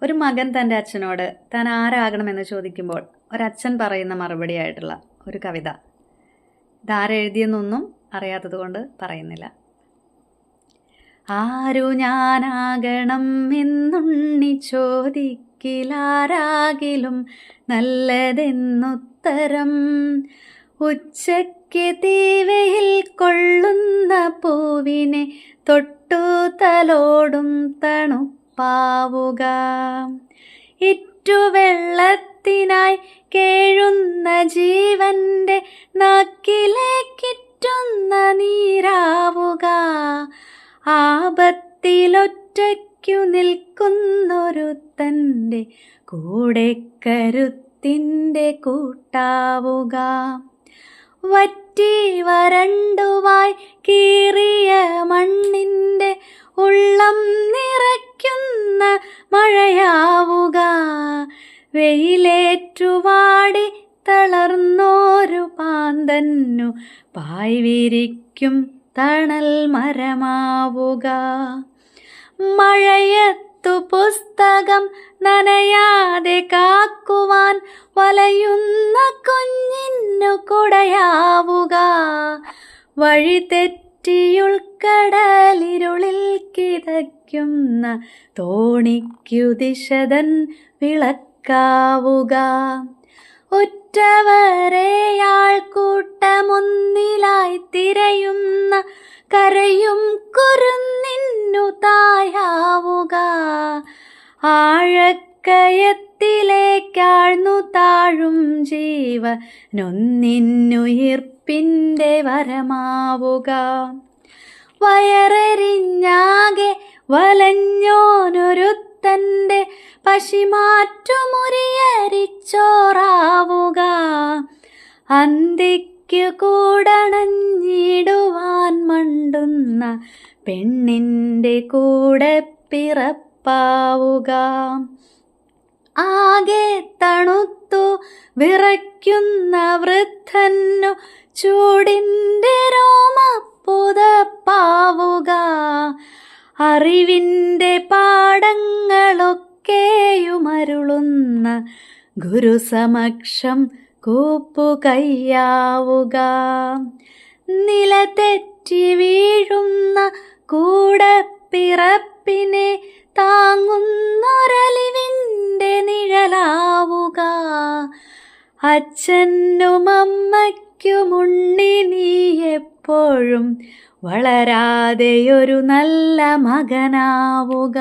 ഒരു മകൻ തൻ്റെ അച്ഛനോട് താൻ ആരാകണമെന്ന് ചോദിക്കുമ്പോൾ ഒരച്ഛൻ പറയുന്ന മറുപടിയായിട്ടുള്ള ഒരു കവിത. ഇതാരെഴുതിയെന്നൊന്നും അറിയാത്തത് കൊണ്ട് പറയുന്നില്ല. ആരു ഞാനാകണം എന്നുണ്ണി ചോദിക്കിലാരാകിലും നല്ലതെന്നുത്തരം. ഉച്ചയ്ക്ക് തീവയിൽ കൊള്ളുന്ന പൂവിനെ തൊട്ടു തലോടും തണുപ്പാവുക. ഇറ്റുവെള്ളത്തിനായി കേഴുന്ന ജീവന്റെ നാക്കിലേക്കിറ്റുന്ന നീരാവുക. ആപത്തിലൊറ്റയ്ക്കു നിൽക്കുന്നൊരുത്തൻ്റെ കൂടെ കരുത്തിൻ്റെ കൂട്ടാവുക. വറ്റി വരണ്ടുവായി കീറിയ മണ്ണിൻ്റെ ഉള്ളം നിറയ്ക്കുന്ന മഴയാവുക. വെയിലേറ്റുവാടി തളർന്നോരു പാന്തന്നു പായ് വിരിക്കും തണൽ മരമാവുക. മഴയത്തു പുസ്തകം നനയാതെ കാക്കുവാൻ വലയുന്ന കുഞ്ഞിന്നു കുടയാവുക. വഴി തെറ്റിയുൾക്കടലിരുളിൽ കിതയ്ക്കുന്ന തോണിക്കു ദിശതൻ വിളക്കാവുക. ഉറ്റവരെയാൾ കൂട്ടമൊന്നിലായി തിരയുന്ന കരയും കുരുന്നിന്നു തായാവുക. ആഴക്കയത്തിലേക്കാഴ്ന്നു താഴും ജീവനൊന്നിന്നുയിർപ്പിൻ്റെ വരമാവുക. വയറെറിഞ്ഞാകെ വലഞ്ഞോനൊരുത്തൻ്റെ പശിമാറ്റുമുറിയരിച്ചോറാവുക. അന്തിക്കു കൂടണഞ്ഞിടുവാൻ മണ്ടുന്ന പെണ്ണിൻ്റെ കൂടെ പിറപ്പാവുക. ആകെ തണുത്തു വിറയ്ക്കുന്ന വൃദ്ധന്നു ചൂടിൻ്റെ രോമപ്പുതപ്പാവുക. അറിവിൻ്റെ പാഠങ്ങളൊക്കെയുമരുളുന്ന ഗുരുസമക്ഷം കൂപ്പുകയ്യാവുക. നിലതെറ്റി വീഴുന്ന കൂടപ്പിറപ്പിനെ താങ്ങുന്നൊരലിവിൻ്റെ നിഴലാവുക. അച്ഛനും അമ്മയ്ക്കുമുണ്ണി നീ എപ്പോഴും വളരാതെയൊരു നല്ല മകനാവുക.